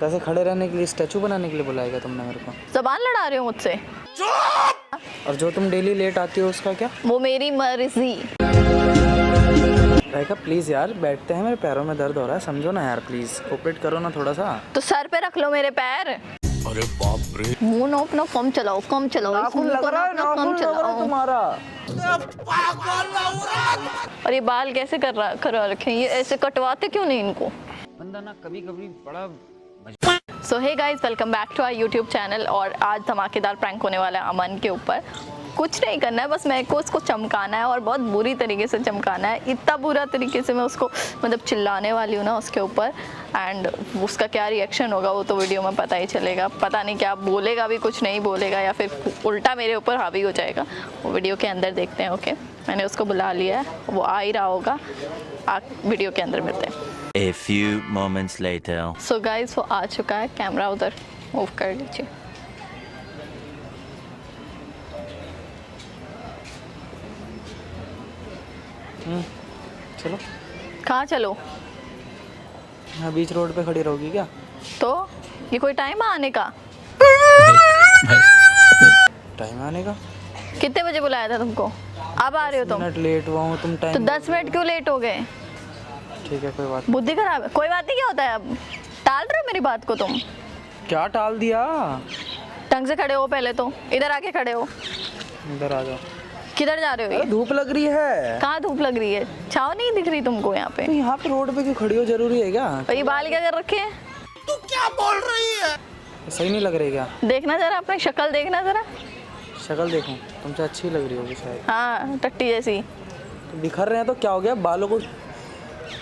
तो ऐसे खड़े रहने के लिए स्टैचू बनाने के लिए बुलाएगा तुमने मेरे को? जबान लड़ा रहे हो मुझसे? और जो तुम डेली लेट आती हो उसका क्या? वो मेरी मर्जी। राइका प्लीज़ यार, बैठते हैं, मेरे पैरों में दर्द हो रहा है, समझो ना यार, प्लीज़ कोऑपरेट करो ना थोड़ा सा। तो सर पे रख लो मेरे पैर। अरे बाप रे, मुंह ना अपना कम चलाओ, कम चलाओ। नाखून लग रहा है, नाखून लग रहा है तुम्हारा। और ये बाल कैसे करा रखे हैं? ये ऐसे कटवाते क्यों नहीं इनको? बंदा ना कभी कभी बड़ा। So hey guys, welcome back to our YouTube channel. और आज धमाकेदार प्रैंक होने वाला है अमन के ऊपर। कुछ नहीं करना है, बस मेरे को उसको चमकाना है और बहुत बुरी तरीके से चमकाना है। इतना बुरा तरीके से मैं उसको मतलब चिल्लाने वाली हूँ ना उसके ऊपर। एंड उसका क्या रिएक्शन होगा वो तो वीडियो में पता ही चलेगा। पता नहीं क्या बोलेगा, भी कुछ नहीं बोलेगा या फिर उल्टा मेरे ऊपर हावी हो जाएगा। वो वीडियो के अंदर देखते हैं। ओके, मैंने उसको बुला लिया है, वो आ ही रहा होगा। वीडियो के अंदर मिलते हैं। A few moments later. So guys, वो आ चुका है। कैमरा उधर मूव कर लीजिए। चलो। कहाँ चलो? हाँ, बीच रोड पे खड़ी रहोगी क्या? तो ये कोई टाइम है आने का? टाइम आने का? कितने बजे बुलाया था तुमको? अब आ रहे हो तुम? मिनट लेट हुआ हूँ, तुम तो टाइम। 10 मिनट क्यों लेट हो गए? ठीक है, कोई बात बुद्धि खराब है। कोई बात नहीं, क्या होता है? अब टाल रहे हो मेरी बात को तुम? नहीं। क्या टाल दिया? ढंग से खड़े हो पहले तो। इधर आके खड़े हो। इधर आ जाओ। किधर जा रहे हो? अरे ये धूप लग रही है। कहाँ धूप लग रही है? छाँव नहीं दिख रही तुमको यहाँ पे? तो यहाँ पे रोड पे क्यों खड़ी हो, जरूरी है क्या? और ये बाल क्या कर रखे हैं? तू क्या बोल रही है? सही नहीं लग रही क्या? देखना जरा, अपनी शक्ल देखना जरा। शक्ल देखूं? तुमसे अच्छी लग रही होगी शायद। हाँ, टट्टी जैसी। तो बिखर रहे हैं तो क्या हो गया बालों को?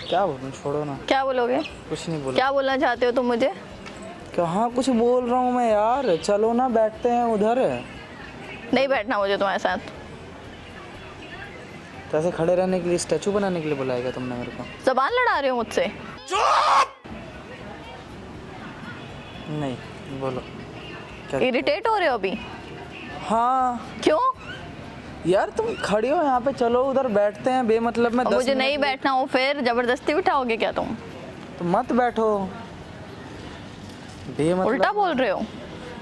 क्या बोलूं, छोड़ो ना। क्या बोलोगे? कुछ नहीं बोला। क्या बोलना चाहते हो तुम मुझे? कहाँ कुछ बोल रहा हूँ मैं यार, चलो ना बैठते हैं उधर। नहीं बैठना मुझे तुम्हारे साथ। तो ऐसे खड़े रहने के लिए स्टैचू बनाने के लिए बुलाएगा तुमने मेरे को? जबान लड़ा रहे हो मुझसे? नहीं, बोलो क्या? इरिटेट हो रहे हो अभी? हाँ क्यों? यार तुम खड़ी हो यहाँ पे, चलो उधर बैठते हैं बेमतलब में। और 10 मुझे मिनट नहीं बैठना हो फिर जबरदस्ती बिठाओगे क्या तुम? तो मत बैठो बेमतलब। उल्टा बोल रहे हो।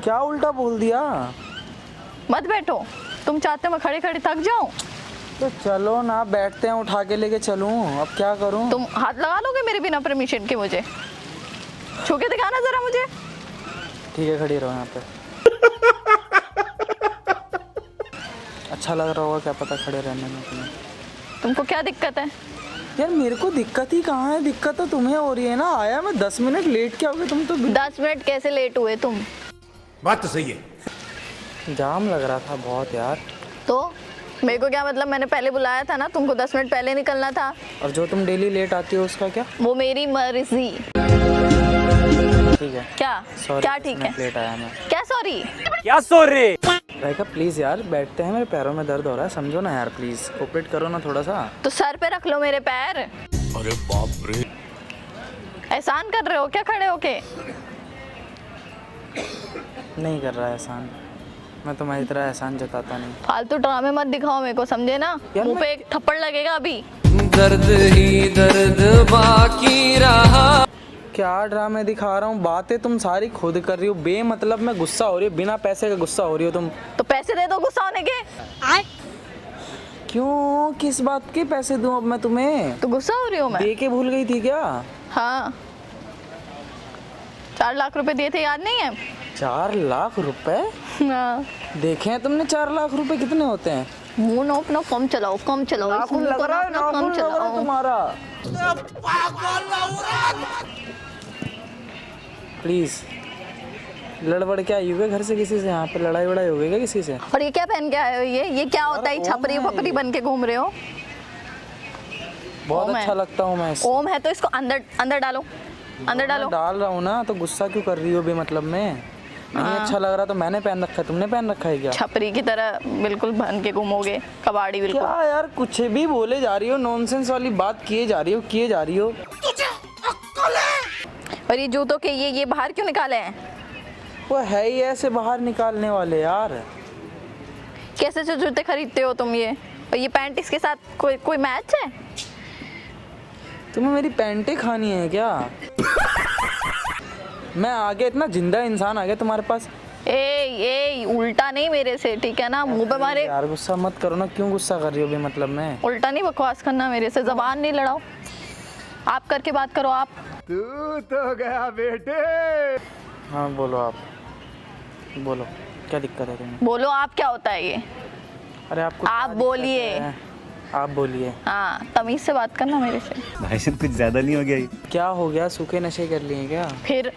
क्या उल्टा बोल दिया? मत बैठो। तुम चाहते हो मैं खड़ी खड़ी थक जाऊं? तो चलो ना बैठते हैं, उठा के लेके चलूं, अब क्या करूं? तुम हाथ लगा लोगे मेरे बिना परमिशन के मुझे? छू के दिखाना जरा मुझे। ठीक है, खड़ी रहो यहाँ पे। अच्छा लग रहा होगा, क्या पता खड़े रहने में तुम्हें। तुमको क्या दिक्कत है? यार मेरे को दिक्कत ही कहाँ है, दिक्कत तो तुम्हें हो रही है ना। आया मैं 10 मिनट लेट, क्या हो गया? तुम तो 10 मिनट कैसे लेट हुए तुम? बात तो सही है। जाम लग रहा था बहुत यार। तो मेरे को क्या मतलब? मैंने पहले बुलाया था ना तुमको, 10 मिनट पहले निकलना था। और जो तुम डेली लेट आती हो उसका क्या? वो मेरी मर्जी। ठीक है। क्या? सॉरी, क्या ठीक है? लेट आया मैं। क्या सॉरी? क्या सॉरी? राइका प्लीज यार, बैठते हैं, मेरे पैरों में दर्द हो रहा है, समझो ना यार, प्लीज कोऑपरेट करो ना थोड़ा सा। तो सर पे रख लो मेरे पैर। अरे बाप रे, एहसान कर रहे हो क्या खड़े होके? नहीं कर रहा एहसान, मैं तुम्हारी तरह एहसान जताता नहीं। फालतू ड्रामे मत दिखाओ मेरे को, समझे ना? यार मुंह पे एक थप्पड़ लगेगा अभी। दर्द ही दर्द बाकी रहा। क्या ड्रामे दिखा रहा हूँ? बातें तुम सारी खुद कर रही हो बेमतलब में, गुस्सा हो रही हो, बिना पैसे के गुस्सा हो रही हो तुम। तो पैसे दे दो गुस्सा होने के। क्यों, किस बात के पैसे दूं अब मैं तुम्हें? तो गुस्सा हो रही हूँ मैं? दे के भूल गई थी क्या? हाँ, 4 लाख रुपए दिए थे, याद नहीं है? 4 लाख रुपए? हाँ। देखे हैं तुमने 4 लाख रुपए कितने होते हैं? मुंह ना अपना कम चलाओ, कम चलाओ। नाखून लग रहा है, नाखून लग रहा है तुम्हारा। प्लीज, लड़बड़ क्या आई हुई घर से किसी से? यहाँ पे लड़ाई वड़ाई हो गई क्या किसी से? और ये क्या पहन के आए हो? ये क्या होता है? छपरी फपरी बन के घूम रहे हो? बहुत ओम है। अच्छा लगता हूँ मैं। ओम है तो इसको अंदर अंदर डालो, अंदर डालो। डाल रहा हूँ ना, तो गुस्सा क्यों कर रही हो बेमतलब में? नहीं अच्छा लग रहा तो मैंने पहन रखा है, तुमने पहन रखा है क्या? छपरी की तरह बिल्कुल बन के घूमोगे, कबाड़ी बिल्कुल। क्या यार, कुछ भी बोले जा रही हो, नॉनसेंस वाली बात किए जा रही हो। और ये जूतों के ये बाहर क्यों निकाले हैं? वो है ही ऐसे बाहर निकालने वाले यार। कैसे से जूते खरीदते हो तुम ये? और ये पैंट इसके साथ कोई मैच है? तुम्हें मेरी पैंटें खानी है क्या? मैं आ गया, इतना जिंदा इंसान आ गया तुम्हारे पास। ए उल्टा नहीं मेरे से, ठीक है ना? मुंह पे मारे। यार गुस्सा मत करो ना, क्यों गुस्सा कर रही हो बेमतलब में? उल्टा नहीं बकवास करना मेरे से, जबान नहीं लड़ाओ। आप करके बात करो। आप तू तो गया बेटे। हाँ बोलो, आप बोलो, क्या दिक्कत है तुम्हें? बोलो, आप क्या होता है ये? अरे आपको आप बोलिए। आप बोलिए। हाँ, तमीज से बात करना मेरे से। भाई साहब कुछ ज्यादा नहीं हो गया ये? क्या हो गया, सूखे नशे कर लिए क्या? फिर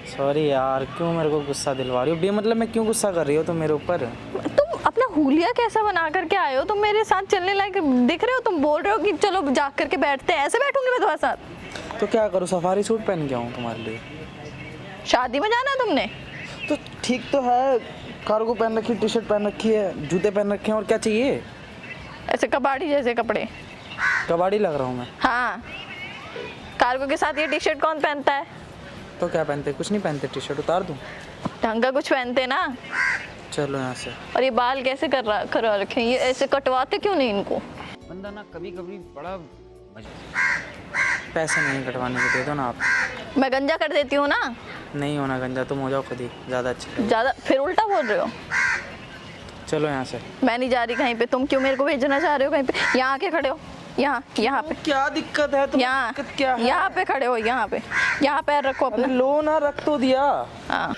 सॉरी यार, क्यों मेरे को गुस्सा दिलवा रही हो बेमतलब में? क्यों गुस्सा कर रही हो तुम मेरे ऊपर? तुम अपना हुलिया कैसा बना करके आए हो? तुम मेरे साथ चलने लायक दिख रहे हो? तुम बोल रहे हो कि चलो जा करके बैठते हैं, ऐसे बैठूंगी मैं तुम्हारे साथ? तो क्या करूँ, सफारी सूट पहन के आऊँ तुम्हारे लिए? शादी में जाना है तुमने? तो ठीक तो है, कार्गो पहन रखी, टी शर्ट पहन रखी है, जूते पहन रखे हैं, और क्या चाहिए? ऐसे कबाड़ी जैसे कपड़े। कबाड़ी लग रहा हूँ मैं? हाँ, कार्गो के साथ ये टी शर्ट कौन पहनता है? तो क्या पहनते? कुछ नहीं पहनते, टी शर्ट उतार दूँ? ढंग का कुछ पहनते ना। चलो यहाँ से। और ये बाल कैसे करा रखे हैं? ये ऐसे कटवाते क्यों नहीं इनको? बंदा ना कभी कभी बड़ा पैसे नहीं कटवाने के, दे दो ना आप। मैं गंजा कर देती हूँ ना। नहीं होना गंजा, तुम हो जाओ खुद ही, ज़्यादा अच्छा। ज़्यादा फिर उल्टा बोल रहे हो। चलो यहाँ से। मैं नहीं जा रही कहीं पे। तुम क्यों मेरे को भेजना चाह रहे हो कहीं पे? यहाँ आके खड़े हो, यहाँ पे, क्या दिक्कत है तुम्हें? यहाँ दिक्कत क्या है? यहाँ पे खड़े हो, यहाँ पे, यहाँ पैर रखो अरे अपना। लो ना, रख तो दिया। हाँ।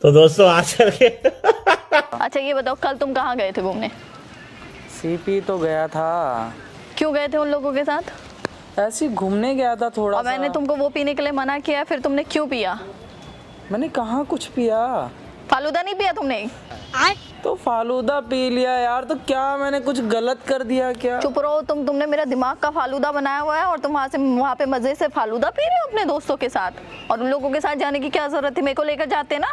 तो दोस्तों आज करके अच्छा ये बताओ, कल तुम कहाँ गए थे घूमने? सीपी तो गया था। क्यों गए थे उन लोगों के साथ? ऐसे ही घूमने गया था थोड़ा और मैंने सा। तुमको वो पीने के लिए मना किया, फिर तुमने क्यों पिया? मैंने कहाँ कुछ पिया? फालूदा नहीं पिया तुमने? तो फालूदा पी लिया यार, तो क्या मैंने कुछ गलत कर दिया क्या? चुप रहो तुमने मेरा दिमाग का फालूदा बनाया हुआ है, और तुम वहाँ पे मजे से फालूदा पी रहे हो अपने दोस्तों के साथ। और उन लोगों के साथ जाने की क्या जरूरत थी? मेरे को लेकर जाते ना,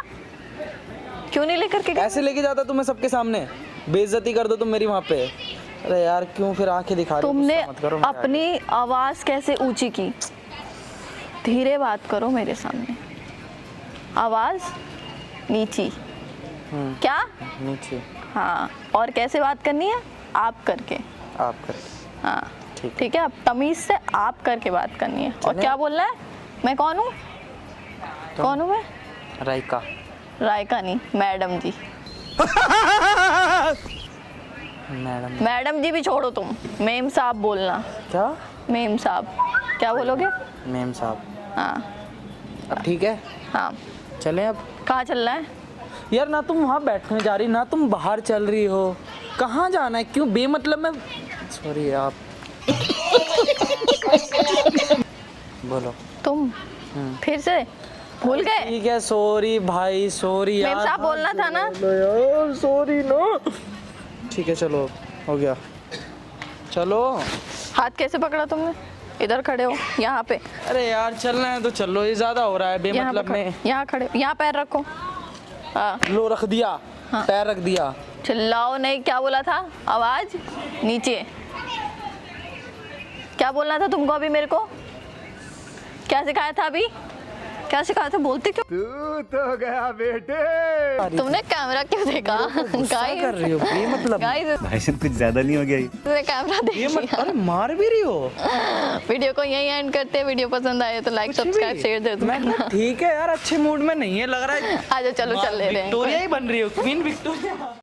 क्यों नहीं लेकर के गए? ऐसे लेके जाता तुम्हें सबके सामने, बेइज्जती कर दो तुम मेरी वहाँ पे। अरे यार क्यों फिर आंखें दिखा रही हो? तुमने गुस्सा मत करो, मैं अपनी आवाज कैसे ऊंची की? धीरे बात करो मेरे सामने, आवाज नीची। क्या? नीचे। हाँ, और कैसे बात करनी है? आप करके। आप करके। हाँ ठीक। ठीक है, अब तमीज से आप करके बात करनी है। और चलें? क्या बोलना है? मैं कौन हूँ? कौन हूँ मैं? राइका। रायका नहीं, मैडम जी। मैडम। मैडम जी भी छोड़ो, तुम मेम साहब बोलना। क्या? मेम साहब क्या बोलोगे? मेम साहब। हाँ अब ठीक है, हाँ। चलें अब? कहाँ चल रहा है? यार ना तुम वहाँ बैठने जा रही, ना तुम बाहर चल रही हो। कहाँ जाना है? क्यों बेमतलब में? सॉरी आप। बोलो। तुम फिर से भूल गए? ठीक है, सॉरी भाई, सॉरी यार। मेम साहब बोलना था ना। यार सॉरी नो। ठीक है चलो, हो गया, चलो। हाथ कैसे पकड़ा तुमने? इधर खड़े हो, यहाँ पे। अरे यार चलना है तो चलो, ये ज्यादा हो रहा है यहाँ बेमतलब में। यहाँ खड़े, यहाँ पैर रखो। हाँ, लो रख दिया। हाँ। पैर रख दिया। चिल्लाओ नहीं। क्या बोला था? आवाज नीचे। क्या बोलना था तुमको अभी मेरे को? क्या सिखाया था अभी? क्या सिखाया था? बोलते क्यों? तू तो गया बेटे। तुमने कैमरा क्यों देखा? गुस्सा कर रही हो बेमतलब। गाइस, भाई साहब कुछ ज्यादा नहीं हो गया ये? तुमने कैमरा देख ये मत, लिया। अरे मार भी रही हो। वीडियो को यहीं एंड करते हैं। वीडियो पसंद आए तो लाइक सब्सक्राइब शेयर दे दो। मैं ठीक है यार, अच्छे मूड में नहीं है लग रहा है। आजा चलो चल ले रहे हैं। विक्टोरिया ही बन रही हो, क्वीन विक्टोरिया।